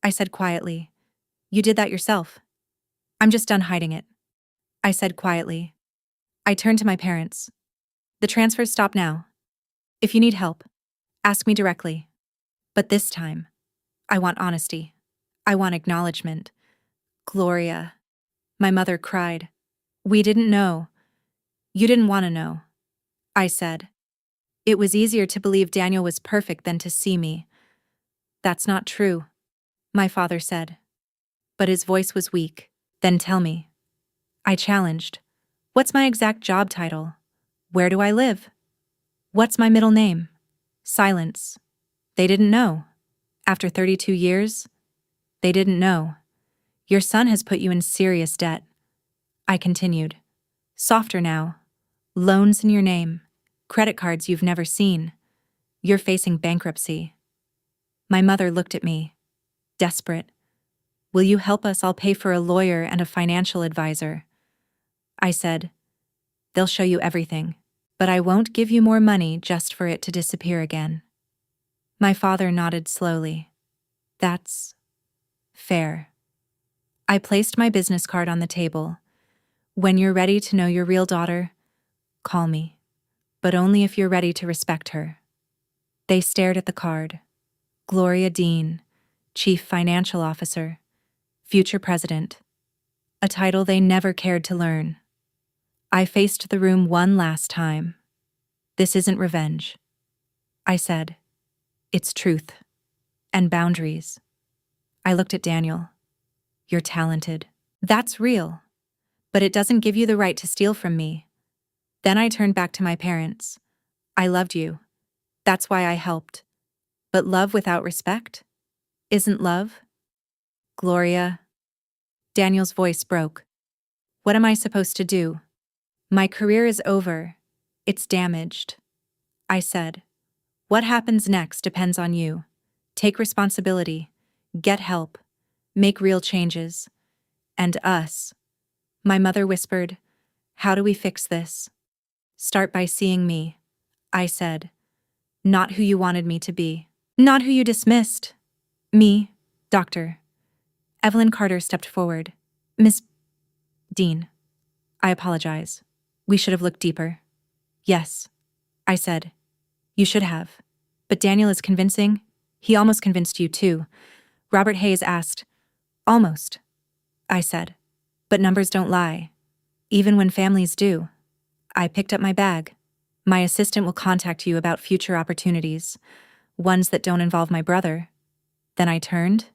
I said quietly. You did that yourself. I'm just done hiding it. I said quietly. I turned to my parents. The transfers stop now. If you need help, ask me directly. But this time, I want honesty. I want acknowledgement. Gloria. My mother cried. We didn't know. You didn't want to know. I said. It was easier to believe Daniel was perfect than to see me. That's not true, my father said. But his voice was weak. Then tell me. I challenged. What's my exact job title? Where do I live? What's my middle name? Silence. They didn't know. After 32 years, they didn't know. Your son has put you in serious debt. I continued. Softer now. Loans in your name. Credit cards you've never seen. You're facing bankruptcy. My mother looked at me. Desperate. Will you help us? I'll pay for a lawyer and a financial advisor. I said. They'll show you everything. But I won't give you more money just for it to disappear again. My father nodded slowly. That's fair. I placed my business card on the table. When you're ready to know your real daughter, call me. But only if you're ready to respect her. They stared at the card. Gloria Dean, Chief Financial Officer, Future President. A title they never cared to learn. I faced the room one last time. This isn't revenge. I said. It's truth. And boundaries. I looked at Daniel. You're talented. That's real. But it doesn't give you the right to steal from me. Then I turned back to my parents. I loved you. That's why I helped. But love without respect? Isn't love? Gloria. Daniel's voice broke. What am I supposed to do? My career is over. It's damaged. I said. What happens next depends on you. Take responsibility. Get help. Make real changes. And us. My mother whispered. How do we fix this? Start by seeing me, I said. Not who you wanted me to be. Not who you dismissed. Me, doctor. Evelyn Carter stepped forward. Miss Dean, I apologize. We should have looked deeper. Yes, I said. You should have. But Daniel is convincing. He almost convinced you too. Robert Hayes asked. Almost, I said. But numbers don't lie. Even when families do. I picked up my bag. My assistant will contact you about future opportunities, ones that don't involve my brother. Then I turned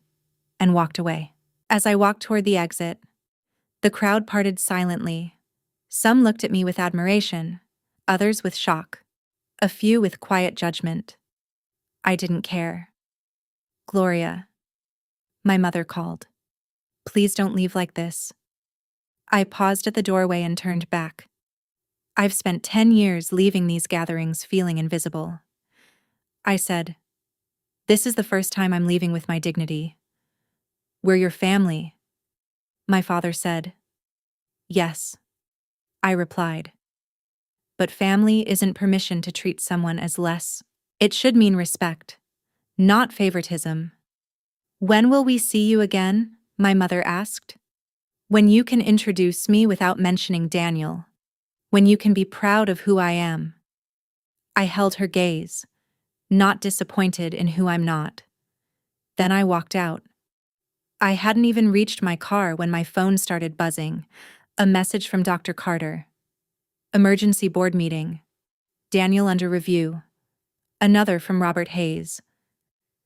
and walked away. As I walked toward the exit, the crowd parted silently. Some looked at me with admiration, others with shock, a few with quiet judgment. I didn't care. Gloria, my mother called. Please don't leave like this. I paused at the doorway and turned back. I've spent 10 years leaving these gatherings feeling invisible. I said, "This is the first time I'm leaving with my dignity." "We're your family," my father said. "Yes," I replied. "But family isn't permission to treat someone as less. It should mean respect, not favoritism." "When will we see you again?" my mother asked. "When you can introduce me without mentioning Daniel. When you can be proud of who I am." I held her gaze, not disappointed in who I'm not. Then I walked out. I hadn't even reached my car when my phone started buzzing. A message from Dr. Carter. "Emergency board meeting. Daniel under review." Another from Robert Hayes.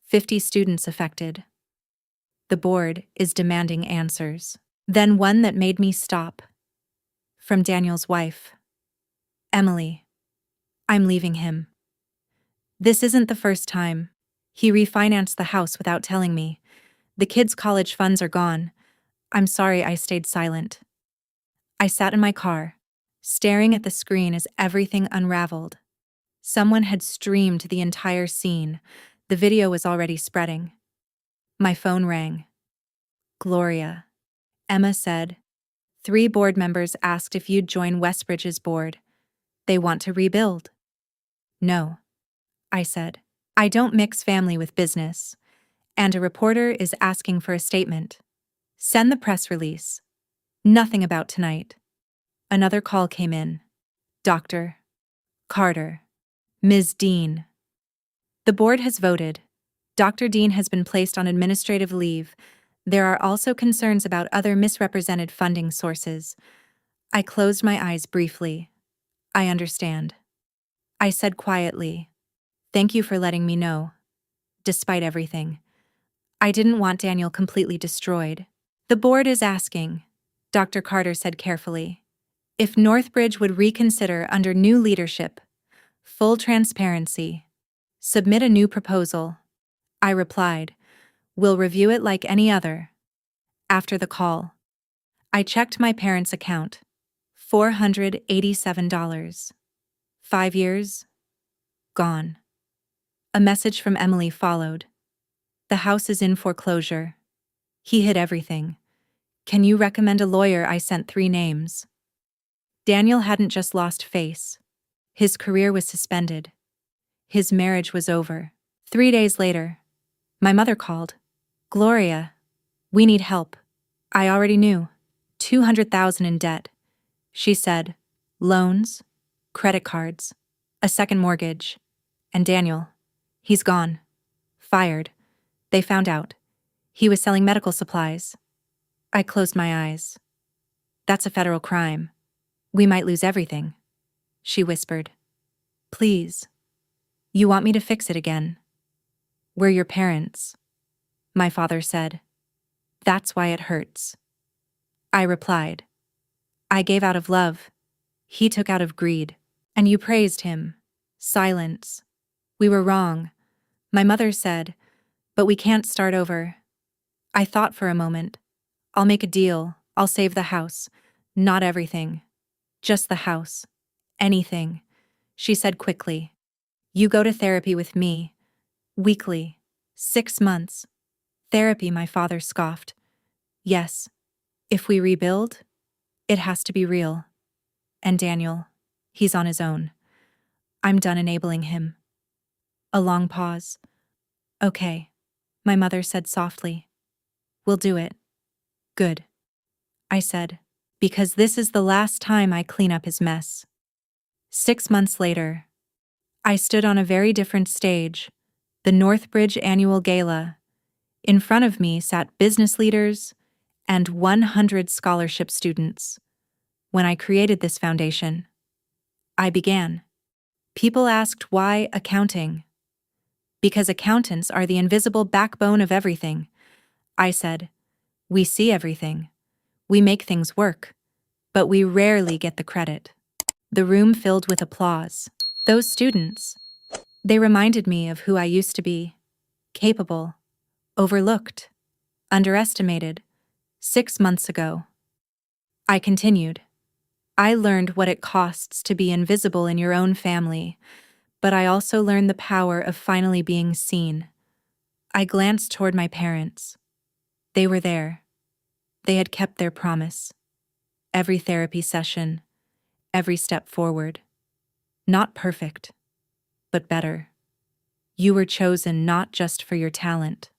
50 students affected. The board is demanding answers. Then one that made me stop. From Daniel's wife. "Emily, I'm leaving him. This isn't the first time. He refinanced the house without telling me. The kids' college funds are gone. I'm sorry I stayed silent." I sat in my car, staring at the screen as everything unraveled. Someone had streamed the entire scene. The video was already spreading. My phone rang. "Gloria," Emma said. "3 board members asked if you'd join Westbridge's board. They want to rebuild." "No," I said. "I don't mix family with business. And a reporter is asking for a statement. Send the press release. Nothing about tonight." Another call came in. "Dr. Carter. Ms. Dean. The board has voted. Dr. Dean has been placed on administrative leave. There are also concerns about other misrepresented funding sources." I closed my eyes briefly. "I understand." I said quietly, "Thank you for letting me know." Despite everything, I didn't want Daniel completely destroyed. "The board is asking," Dr. Carter said carefully, "if Northbridge would reconsider under new leadership. Full transparency. Submit a new proposal." I replied, "We'll review it like any other." After the call, I checked my parents' account. $487. 5 years? Gone. A message from Emily followed. "The house is in foreclosure. He hid everything. Can you recommend a lawyer?" I sent 3 names. Daniel hadn't just lost face. His career was suspended. His marriage was over. 3 days later, my mother called. "Gloria, we need help." I already knew. 200,000 in debt. She said, "Loans, credit cards, a second mortgage. And Daniel, he's gone. Fired. They found out. He was selling medical supplies." I closed my eyes. "That's a federal crime. We might lose everything," she whispered. "Please. You want me to fix it again?" "We're your parents," my father said. "That's why it hurts." I replied. "I gave out of love. He took out of greed. And you praised him." Silence. "We were wrong," my mother said, "but we can't start over." I thought for a moment. "I'll make a deal. I'll save the house. Not everything. Just the house. Anything," she said quickly. "You go to therapy with me. Weekly. 6 months. Therapy," my father scoffed. "Yes. If we rebuild, it has to be real. And Daniel, he's on his own. I'm done enabling him." A long pause. "Okay," my mother said softly. "We'll do it." "Good," I said, "because this is the last time I clean up his mess." 6 months later, I stood on a very different stage, the Northbridge Annual Gala. In front of me sat business leaders and 100 scholarship students. When I created this foundation, I began. People asked why accounting. Because accountants are the invisible backbone of everything. I said, "We see everything. We make things work. But we rarely get the credit." The room filled with applause. Those students, they reminded me of who I used to be. Capable, overlooked, underestimated, 6 months ago. I continued. I learned what it costs to be invisible in your own family, but I also learned the power of finally being seen. I glanced toward my parents. They were there. They had kept their promise. Every therapy session, every step forward. Not perfect, but better. You were chosen not just for your talent,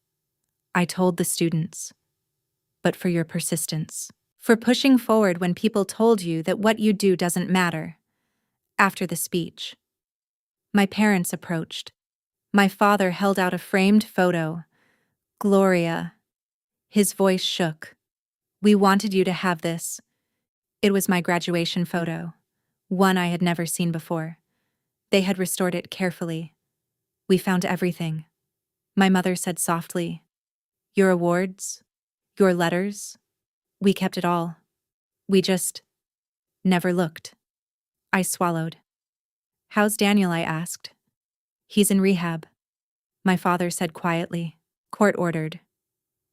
I told the students, but for your persistence. For pushing forward when people told you that what you do doesn't matter. After the speech, my parents approached. My father held out a framed photo. Gloria. His voice shook. We wanted you to have this. It was my graduation photo, one I had never seen before. They had restored it carefully. We found everything. My mother said softly, your awards, your letters, we kept it all. We just never looked. I swallowed. How's Daniel? I asked. He's in rehab. My father said quietly. Court ordered.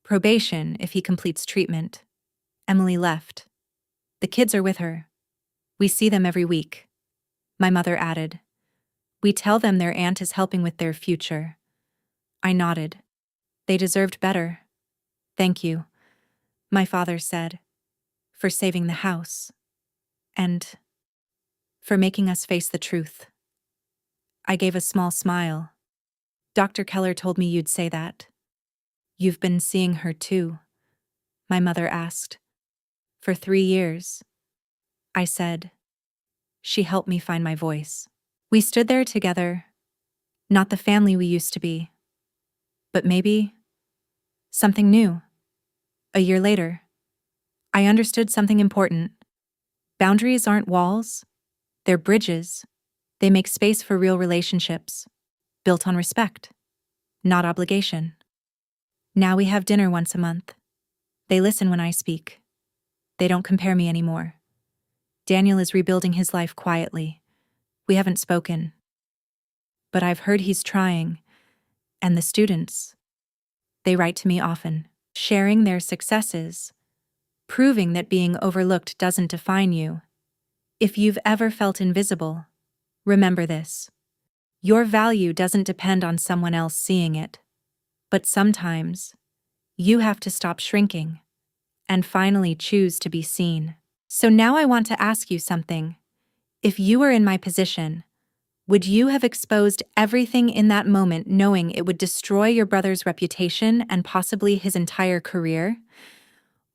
Probation if he completes treatment. Emily left. The kids are with her. We see them every week. My mother added. We tell them their aunt is helping with their future. I nodded. They deserved better. Thank you, my father said, for saving the house. And for making us face the truth. I gave a small smile. Dr. Keller told me you'd say that. You've been seeing her too, my mother asked. For 3 years. I said. She helped me find my voice. We stood there together, not the family we used to be, but maybe something new. A year later, I understood something important. Boundaries aren't walls, they're bridges. They make space for real relationships, built on respect, not obligation. Now we have dinner once a month. They listen when I speak. They don't compare me anymore. Daniel is rebuilding his life quietly. We haven't spoken. But I've heard he's trying. And the students, they write to me often, sharing their successes, proving that being overlooked doesn't define you. If you've ever felt invisible, remember this. Your value doesn't depend on someone else seeing it. But sometimes, you have to stop shrinking and finally choose to be seen. So now I want to ask you something. If you were in my position, would you have exposed everything in that moment knowing it would destroy your brother's reputation and possibly his entire career?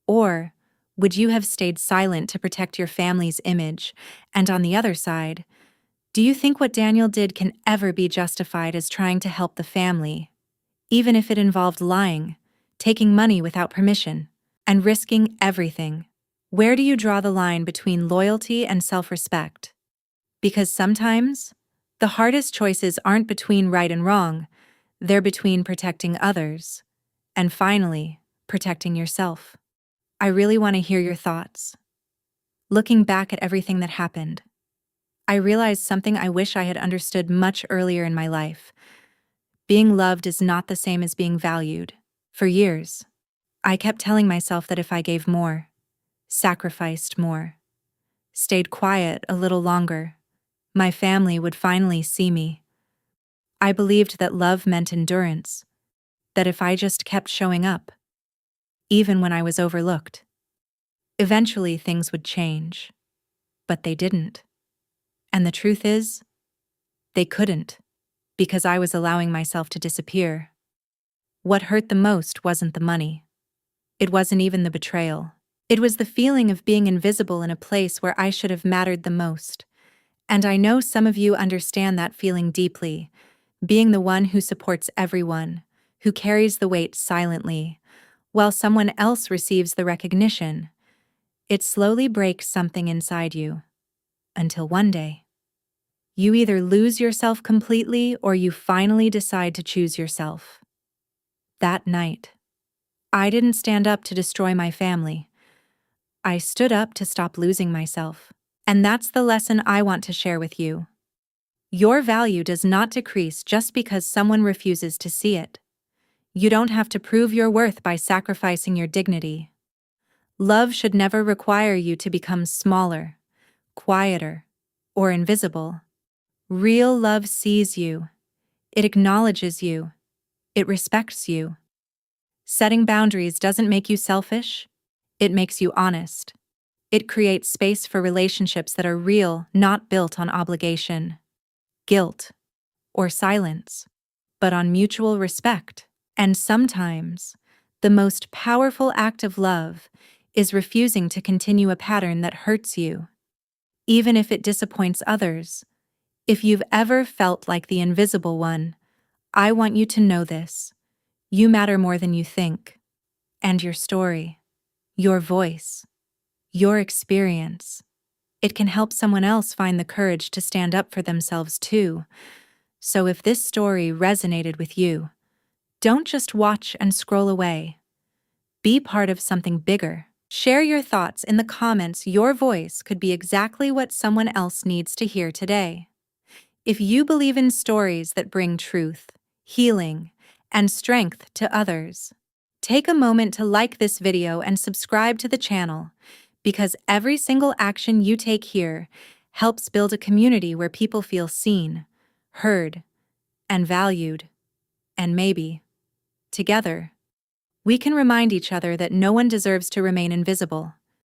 Or would you have stayed silent to protect your family's image? And on the other side, do you think what Daniel did can ever be justified as trying to help the family, even if it involved lying, taking money without permission, and risking everything? Where do you draw the line between loyalty and self-respect? Because sometimes, the hardest choices aren't between right and wrong, they're between protecting others, and finally, protecting yourself. I really want to hear your thoughts. Looking back at everything that happened, I realized something I wish I had understood much earlier in my life. Being loved is not the same as being valued. For years, I kept telling myself that if I gave more, sacrificed more, stayed quiet a little longer, my family would finally see me. I believed that love meant endurance, that if I just kept showing up, even when I was overlooked, eventually things would change. But they didn't. And the truth is, they couldn't, because I was allowing myself to disappear. What hurt the most wasn't the money. It wasn't even the betrayal. It was the feeling of being invisible in a place where I should have mattered the most. And I know some of you understand that feeling deeply, being the one who supports everyone, who carries the weight silently, while someone else receives the recognition. It slowly breaks something inside you, until one day, you either lose yourself completely or you finally decide to choose yourself. That night, I didn't stand up to destroy my family. I stood up to stop losing myself. And that's the lesson I want to share with you. Your value does not decrease just because someone refuses to see it. You don't have to prove your worth by sacrificing your dignity. Love should never require you to become smaller, quieter, or invisible. Real love sees you. It acknowledges you. It respects you. Setting boundaries doesn't make you selfish. It makes you honest. It creates space for relationships that are real, not built on obligation, guilt, or silence, but on mutual respect. And sometimes, the most powerful act of love is refusing to continue a pattern that hurts you, even if it disappoints others. If you've ever felt like the invisible one, I want you to know this. You matter more than you think. And your story, your voice, your experience, it can help someone else find the courage to stand up for themselves too. So if this story resonated with you, don't just watch and scroll away. Be part of something bigger. Share your thoughts in the comments. Your voice could be exactly what someone else needs to hear today. If you believe in stories that bring truth, healing, and strength to others, take a moment to like this video and subscribe to the channel, because every single action you take here helps build a community where people feel seen, heard, and valued. And maybe, together, we can remind each other that no one deserves to remain invisible.